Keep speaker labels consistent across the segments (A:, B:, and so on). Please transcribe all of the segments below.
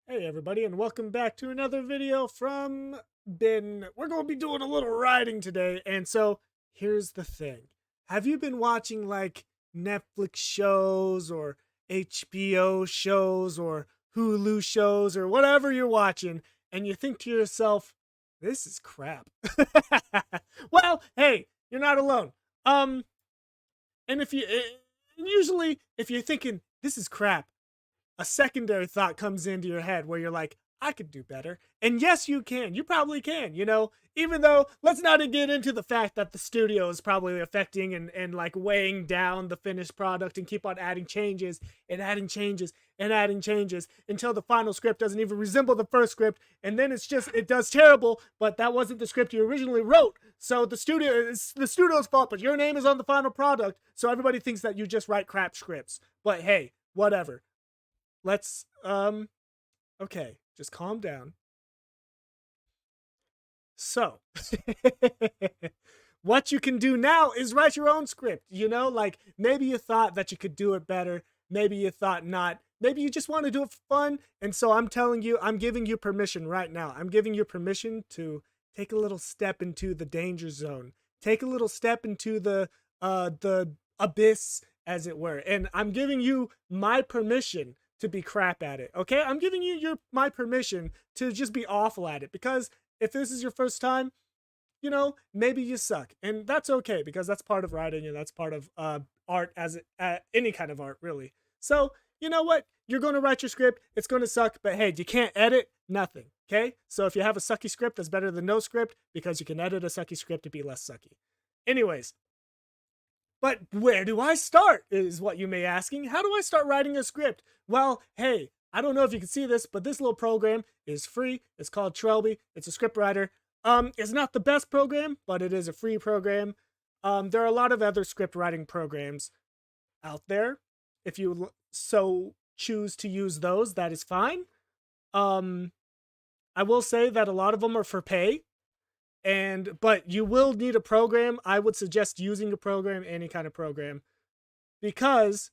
A: Hey everybody, and welcome back to another video from Ben. We're going to be doing a little writing today, and so here's the thing. Have you been watching like Netflix shows or HBO shows or Hulu shows or whatever you're watching, and you think to yourself, this is crap? Well, hey, you're not alone. Um, and usually if you're thinking this is crap, a secondary thought comes into your head where you're like, I could do better. And yes, you can. You probably can, even though let's not get into the fact that the studio is probably affecting and like weighing down the finished product and keep on adding changes and adding changes and adding changes until the final script doesn't even resemble the first script. And then it does terrible, but that wasn't the script you originally wrote. So it's the studio's fault, but your name is on the final product. So everybody thinks that you just write crap scripts. But hey, whatever. Let's okay, just calm down. So what you can do now is write your own script. Like maybe you thought that you could do it better, maybe you thought not, maybe you just want to do it for fun. And so I'm telling you, I'm giving you permission right now. I'm giving you permission to take a little step into the danger zone, take a little step into the abyss, as it were. And I'm giving you my permission to be crap at it. Okay, I'm giving you my permission to just be awful at it, because if this is your first time, maybe you suck, and that's okay, because that's part of writing and that's part of art, as any kind of art, really. So you know what, you're going to write your script, it's going to suck, but hey, you can't edit nothing. Okay, so if you have a sucky script, that's better than no script, because you can edit a sucky script to be less sucky. Anyways, but where do I start, is what you may be asking. How do I start writing a script? Well, hey, I don't know if you can see this, but this little program is free. It's called Trelby. It's a script writer. It's not the best program, but it is a free program. There are a lot of other script writing programs out there. If you so choose to use those, that is fine. I will say that a lot of them are for pay, but you will need a program. I would suggest using a program, any kind of program, because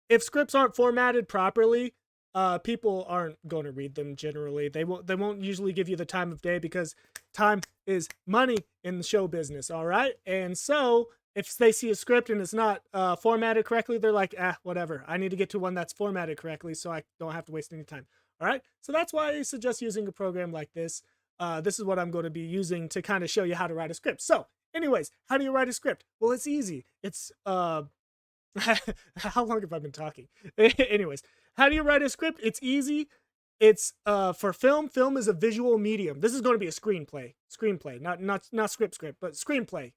A: if scripts aren't formatted properly, people aren't going to read them generally. They won't usually give you the time of day, because time is money in the show business, all right? And so if they see a script and it's not formatted correctly, they're like, whatever. I need to get to one that's formatted correctly so I don't have to waste any time. All right? So that's why I suggest using a program like this. This is what I'm going to be using to kind of show you how to write a script. So anyways, how do you write a script? Well, it's easy. It's how long have I been talking? Anyways, how do you write a script? It's easy. It's for film. Film is a visual medium. This is going to be a screenplay, not script, but screenplay.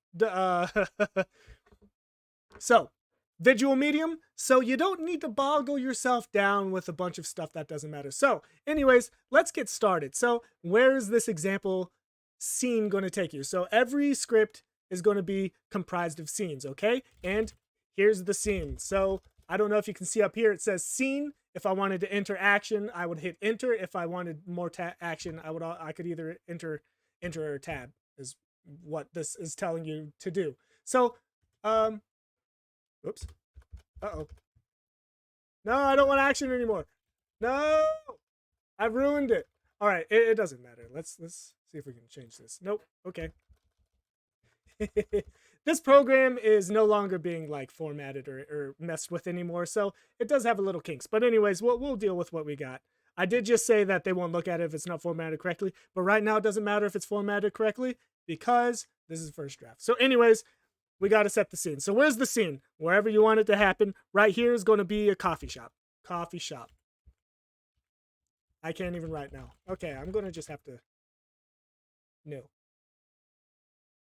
A: So visual medium. So you don't need to boggle yourself down with a bunch of stuff that doesn't matter. So anyways, let's get started. So where is this example scene going to take you? So every script is going to be comprised of scenes, okay? And here's the scene. So I don't know if you can see up here, it says scene. If I wanted to enter action, I would hit enter. If I wanted more action, I could either enter or tab, is what this is telling you to do. So oops. Uh-oh. No, I don't want action anymore. No, I've ruined it. All right, it doesn't matter. Let's see if we can change this. Nope. Okay. This program is no longer being like formatted or messed with anymore, so it does have a little kinks. But anyways, we'll deal with what we got. I did just say that they won't look at it if it's not formatted correctly, but right now it doesn't matter if it's formatted correctly, because this is the first draft. So anyways, we got to set the scene. So where's the scene? Wherever you want it to happen. Right here is going to be a coffee shop. Coffee shop. I can't even write now. Okay, I'm going to just have to... No.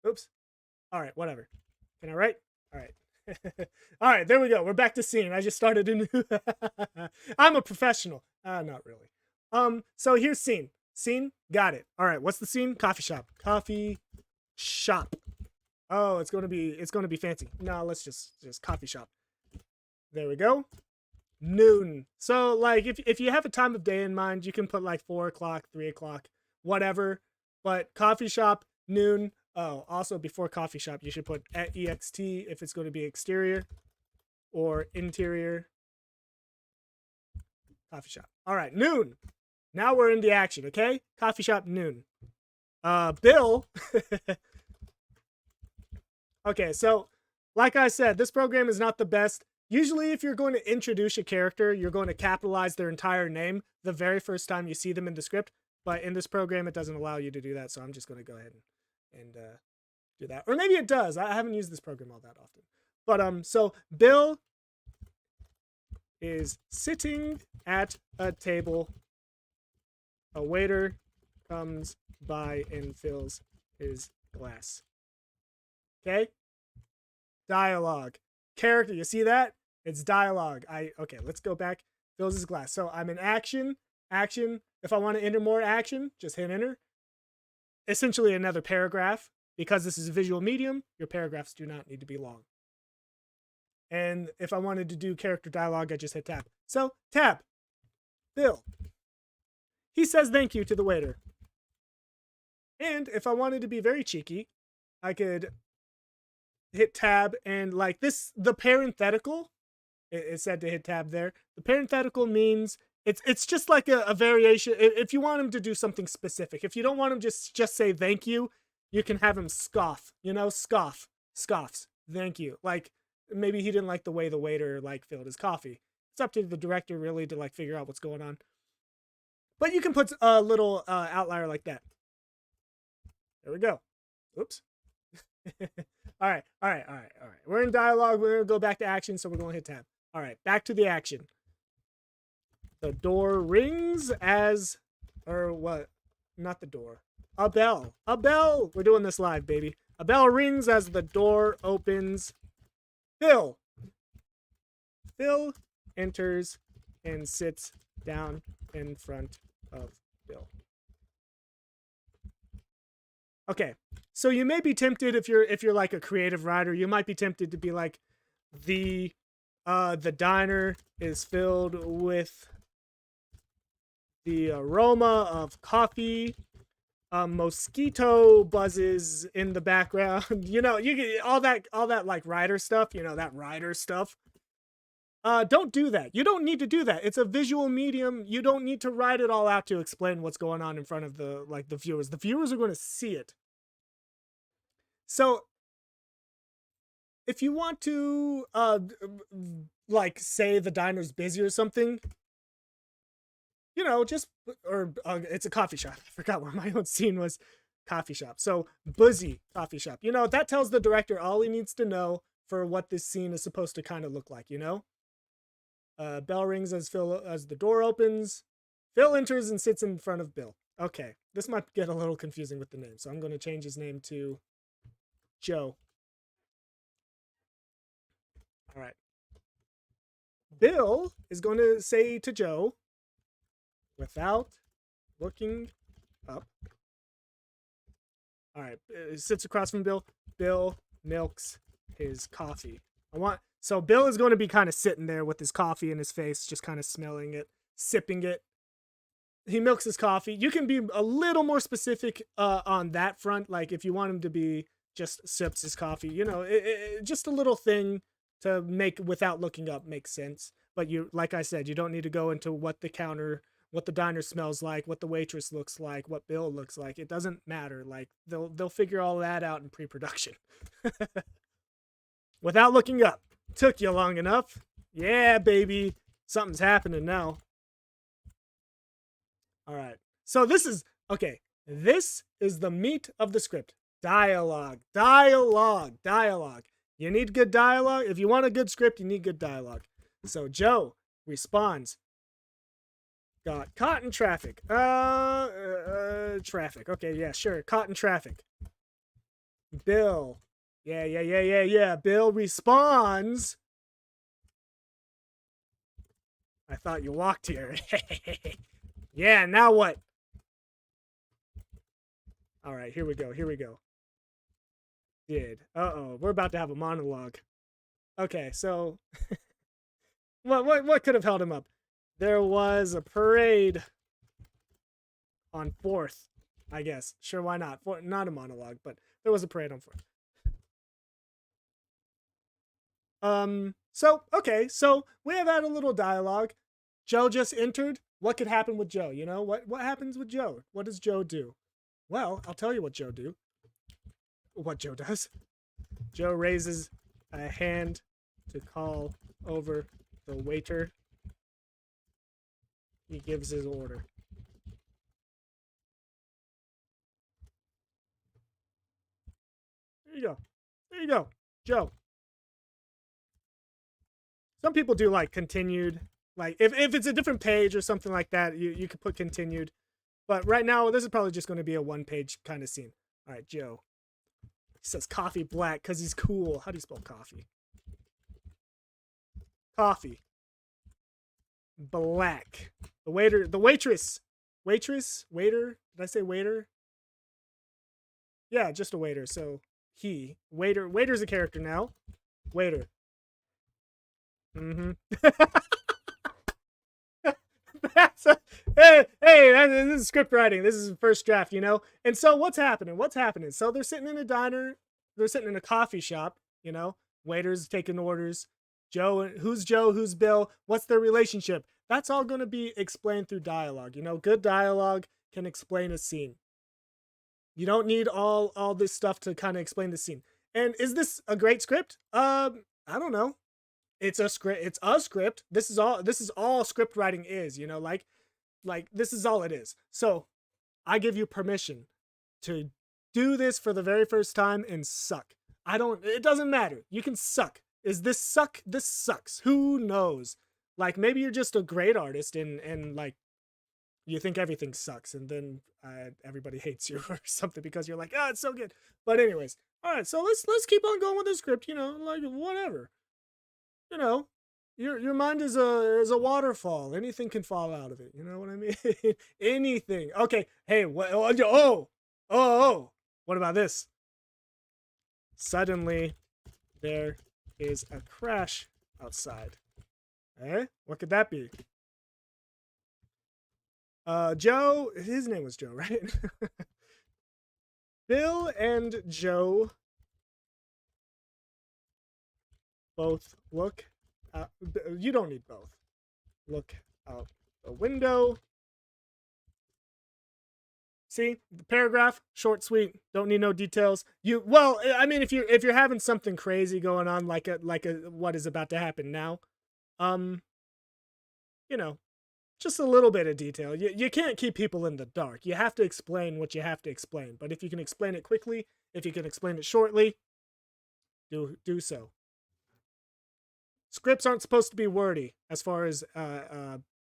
A: Oops. All right, whatever. Can I write? All right. All right, there we go. We're back to scene. I just started a new... I'm a professional. Not really. So here's scene. Scene, got it. All right, what's the scene? Coffee shop. Coffee shop. Oh, it's going to be fancy. No, let's just coffee shop. There we go. Noon. So like if you have a time of day in mind, you can put like 4 o'clock, 3 o'clock, whatever. But coffee shop, noon. Oh, also before coffee shop, you should put at ext if it's going to be exterior or interior. Coffee shop. All right, noon. Now we're in the action, okay? Coffee shop, noon. Bill. Okay, so like I said, this program is not the best. Usually, if you're going to introduce a character, you're going to capitalize their entire name the very first time you see them in the script. But in this program, it doesn't allow you to do that. So I'm just going to go ahead and do that. Or maybe it does. I haven't used this program all that often. But so Bill is sitting at a table. A waiter comes by and fills his glass. Okay? Dialogue. Character, you see that? It's dialogue. Okay, let's go back. Fills his glass. So I'm in action. Action. If I want to enter more action, just hit enter. Essentially another paragraph. Because this is a visual medium, your paragraphs do not need to be long. And if I wanted to do character dialogue, I just hit tab. So, tab. Bill. He says thank you to the waiter. And if I wanted to be very cheeky, I could hit tab and like this, the parenthetical, it said to hit tab there. The parenthetical means it's just like a variation. If you want him to do something specific, if you don't want him just say thank you, you can have him scoff, scoffs, thank you. Like maybe he didn't like the way the waiter like filled his coffee. It's up to the director really to like figure out what's going on. But you can put a little outlier like that. There we go. Oops. All right. We're in dialogue. We're going to go back to action, so we're going to hit tab. All right, back to the action. The door rings as, or what? Not the door. A bell. A bell. We're doing this live, baby. A bell rings as the door opens. Phil enters and sits down in front of Bill. Okay, so you may be tempted if you're like a creative writer, you might be tempted to be like, the diner is filled with the aroma of coffee. Mosquito buzzes in the background. You get all that like writer stuff. That writer stuff. Don't do that. You don't need to do that. It's a visual medium. You don't need to write it all out to explain what's going on in front of the viewers. The viewers are going to see it. So if you want to like say the diner's busy or something, it's a coffee shop. I forgot where my own scene was. Coffee shop. So busy coffee shop. That tells the director all he needs to know for what this scene is supposed to kind of look like, Bell rings as the door opens. Phil enters and sits in front of Bill. Okay, this might get a little confusing with the name, so I'm going to change his name to Joe. All right. Bill is going to say to Joe, without looking up. All right, sits across from Bill. Bill milks his coffee. So Bill is going to be kind of sitting there with his coffee in his face, just kind of smelling it, sipping it. He milks his coffee. You can be a little more specific on that front. Like if you want him to be just sips his coffee, just a little thing to make without looking up makes sense. But like I said, you don't need to go into what the diner smells like, what the waitress looks like, what Bill looks like. It doesn't matter. Like they'll figure all that out in pre-production. Without looking up. Took you long enough. Yeah, baby. Something's happening now. All right. So this is the meat of the script. Dialogue. You need good dialogue. If you want a good script, you need good dialogue. So Joe responds. Got caught in traffic. Traffic. Okay, yeah, sure. Caught in traffic. Bill. Yeah. Bill responds. I thought you walked here. Yeah, now what? All right, here we go. Uh-oh, we're about to have a monologue. Okay, so what could have held him up? There was a parade on 4th, I guess. Sure, why not? Not a monologue, but there was a parade on 4th. So we have had a little dialogue. Joe just entered. What could happen with Joe? You know, what happens with Joe? What does Joe do? Well, I'll tell you what Joe do. What Joe does. Joe raises a hand to call over the waiter. He gives his order. There you go. There you go. Joe. Some people do like continued. Like if it's a different page or something like that, you could put continued. But right now, this is probably just going to be a one-page kind of scene. All right, Joe. He says coffee black because he's cool. How do you spell coffee? Coffee. Black. The waiter, the waitress. Waitress? Waiter? Did I say waiter? Yeah, just a waiter. So he. Waiter. Waiter's a character now. Waiter. Mm-hmm. Hey, this is script writing. This is first draft, you know? And so what's happening? What's happening? So they're sitting in a diner. They're sitting in a coffee shop, you know? Waiters taking orders. Joe, who's Bill? What's their relationship? That's all going to be explained through dialogue. You know, good dialogue can explain a scene. You don't need all this stuff to kind of explain the scene. And is this a great script? I don't know. It's a script. It's a script. This is all script writing is, you know, like this is all it is. So I give you permission to do this for the very first time and suck. It doesn't matter. You can suck. Is this suck? This sucks. Who knows? Like maybe you're just a great artist and like you think everything sucks and then everybody hates you or something because you're like, it's so good. But anyways, all right, so let's keep on going with the script, you know, like whatever. You know, your mind is a waterfall. Anything can fall out of it. You know what I mean? Anything. Okay. Hey, what? Oh. What about this? Suddenly, there is a crash outside. Eh? What could that be? Joe. His name was Joe, right? Bill and Joe both look out. You don't need both. Look out the window. See the paragraph, short, sweet. Don't need no details. Well, I mean, if you're having something crazy going on, like a what is about to happen now, you know, just a little bit of detail. You can't keep people in the dark. You have to explain what you have to explain. But if you can explain it quickly, if you can explain it shortly, do so. Scripts aren't supposed to be wordy as far as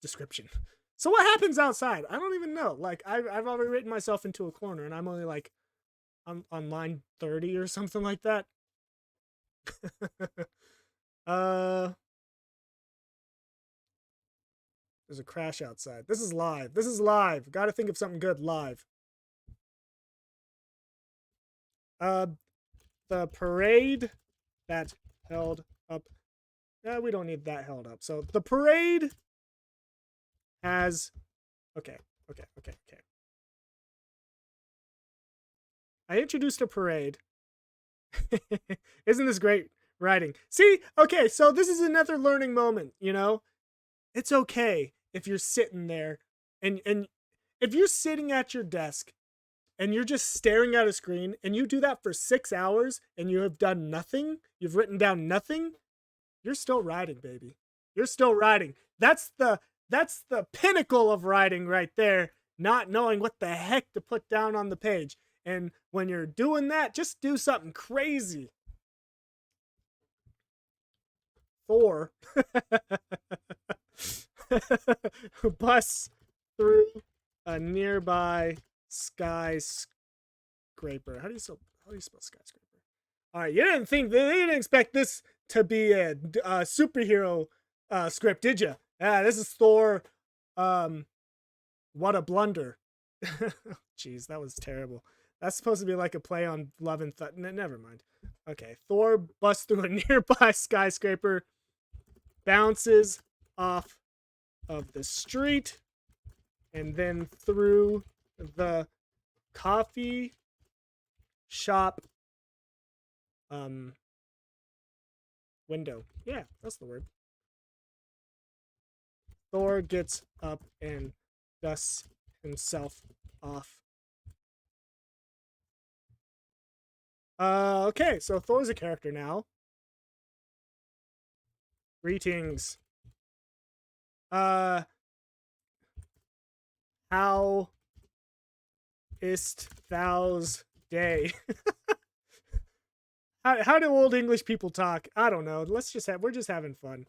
A: description. So what happens outside? I don't even know. Like I've already written myself into a corner, and I'm only like on line 30 or something like that. There's a crash outside. This is live. This is live. Got to think of something good live. The parade that held up. We don't need that held up. So the parade has. Okay. I introduced a parade. Isn't this great writing? See? Okay, so this is another learning moment, you know? It's okay if you're sitting there and if you're sitting at your desk and you're just staring at a screen and you do that for 6 hours and you have done nothing, you've written down nothing, you're still writing, baby. You're still writing. That's the pinnacle of writing right there, not knowing what the heck to put down on the page. And when you're doing that, just do something crazy. Thor bus through a nearby skyscraper. How do you spell skyscraper? All right, you didn't expect this to be a superhero script, did you? This is Thor. What a blunder. Jeez, that was terrible. That's supposed to be like a play on Love and Thunder. Never mind. Okay, Thor busts through a nearby skyscraper, bounces off of the street, and then through the coffee shop window. Yeah, that's the word. Thor gets up and dusts himself off. Okay, so Thor's a character now. Greetings. How ist thou's day? How do old English people talk? I don't know. We're just having fun.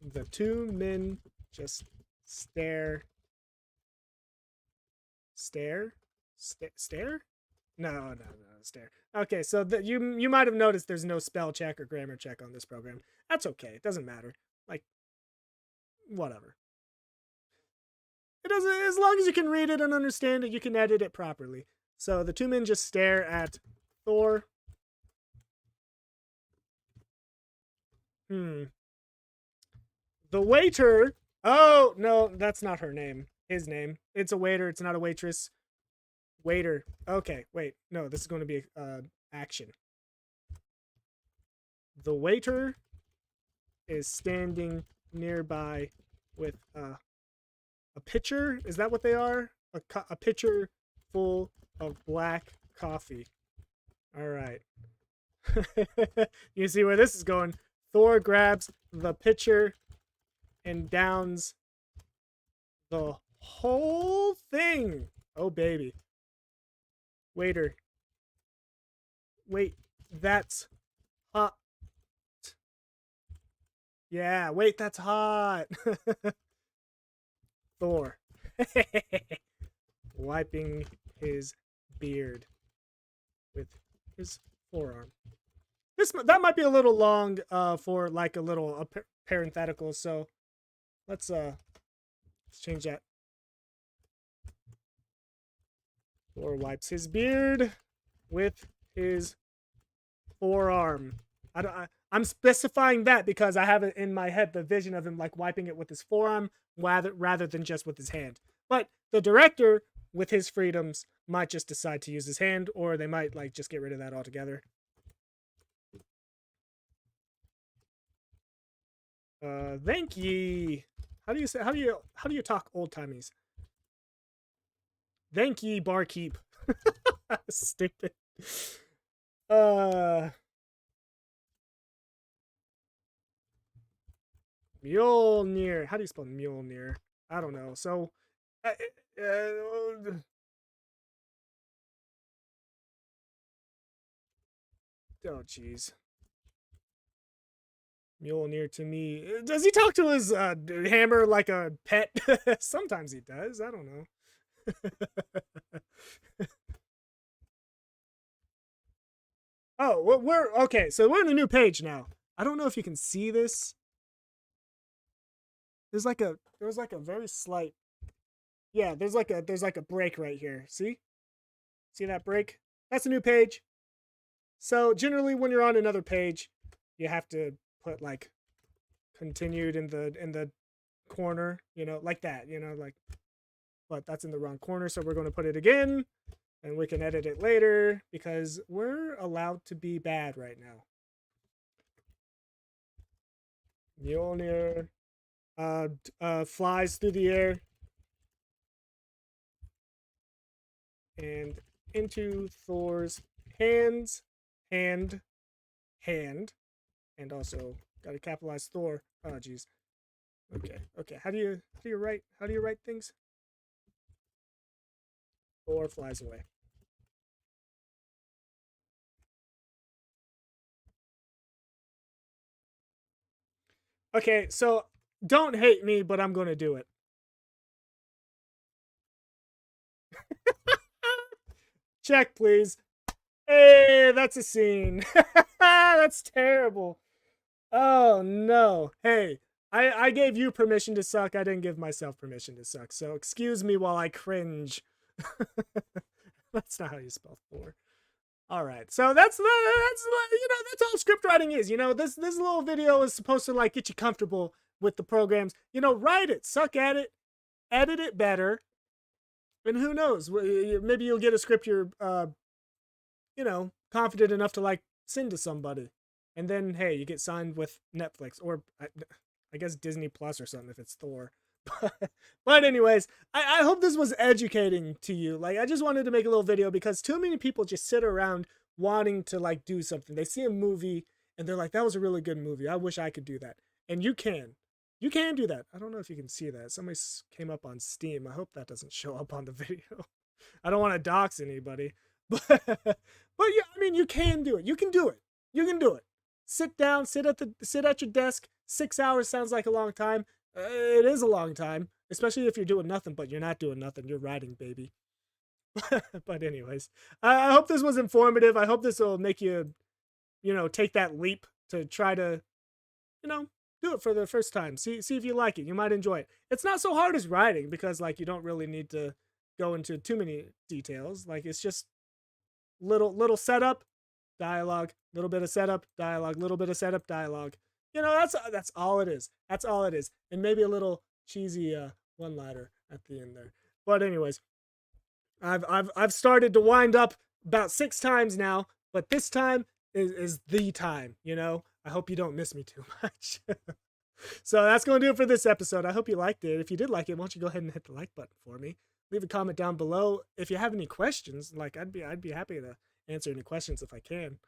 A: The two men just stare. Stare? Stare? No, stare. Okay, so you might have noticed there's no spell check or grammar check on this program. That's okay. It doesn't matter. Like, whatever. It doesn't, as long as you can read it and understand it, you can edit it properly. So the two men just stare at Thor. The waiter. Oh, no, that's not her name. His name. It's a waiter. It's not a waitress. Waiter. Okay, wait. No, this is going to be action. The waiter is standing nearby with a pitcher. Is that what they are? A pitcher full of black coffee. All right. You see where this is going. Thor grabs the pitcher and downs the whole thing. Oh, baby. Waiter. Wait, that's hot. Yeah, wait, that's hot. Thor. Wiping his beard with his forearm. That might be a little long for like a little parenthetical, so let's change that. Thor wipes his beard with his forearm. I'm specifying that because I have it in my head, the vision of him like wiping it with his forearm rather than just with his hand. But the director, with his freedoms, might just decide to use his hand, or they might like just get rid of that altogether. Thank ye. How do you talk old timies? Thank ye, barkeep. Stupid. Mjolnir. How do you spell Mjolnir? I don't know. So, oh, jeez. Mjolnir to me. Does he talk to his hammer like a pet? Sometimes he does. I don't know. Oh, we're okay. So we're on a new page now. I don't know if you can see this. There's like a very slight. Yeah, there's like a break right here. See that break? That's a new page. So generally, when you're on another page, you have to put like continued in the corner, like that, like. But that's in the wrong corner, so we're going to put it again, and we can edit it later because we're allowed to be bad right now. Mjolnir flies through the air and into Thor's hand, and also got to capitalize Thor. Oh, geez. Okay. How do you write things? Thor flies away. Okay, so don't hate me, but I'm going to do it. Check, please. Hey, that's a scene. That's terrible. Oh, no. Hey, I gave you permission to suck. I didn't give myself permission to suck. So excuse me while I cringe. That's not how you spell Thor. All right, so that's all script writing is. This little video is supposed to like get you comfortable with the programs. Write it, suck at it, edit it better, and who knows? Maybe you'll get a script you're confident enough to like send to somebody, and then hey, you get signed with Netflix or I guess Disney Plus or something if it's Thor. But anyways, I hope this was educating to you. Like, I just wanted to make a little video because too many people just sit around wanting to like do something. They see a movie and they're like, that was a really good movie. I wish I could do that. And you can. You can do that. I don't know if you can see that. Somebody came up on Steam. I hope that doesn't show up on the video. I don't want to dox anybody. But yeah, I mean, you can do it. You can do it. You can do it. Sit down, sit at your desk. 6 hours sounds like a long time. It is a long time, especially if you're doing nothing, but you're not doing nothing. You're writing, baby. But anyways, I hope this was informative. I hope this will make you, take that leap to try to, do it for the first time. See if you like it. You might enjoy it. It's not so hard as writing because like you don't really need to go into too many details. Like it's just little setup, dialogue, little bit of setup, dialogue, little bit of setup, dialogue. That's all it is. That's all it is. And maybe a little cheesy one-liner at the end there. But anyways, I've started to wind up about 6 times now, but this time is the time, I hope you don't miss me too much. So that's going to do it for this episode. I hope you liked it. If you did like it, why don't you go ahead and hit the like button for me? Leave a comment down below. If you have any questions, like I'd be happy to answer any questions if I can.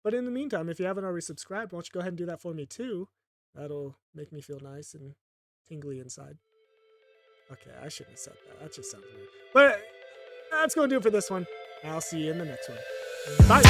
A: But in the meantime, if you haven't already subscribed, why don't you go ahead and do that for me too? That'll make me feel nice and tingly inside. Okay, I shouldn't have said that. That just sounds weird. But that's going to do it for this one. I'll see you in the next one. Bye!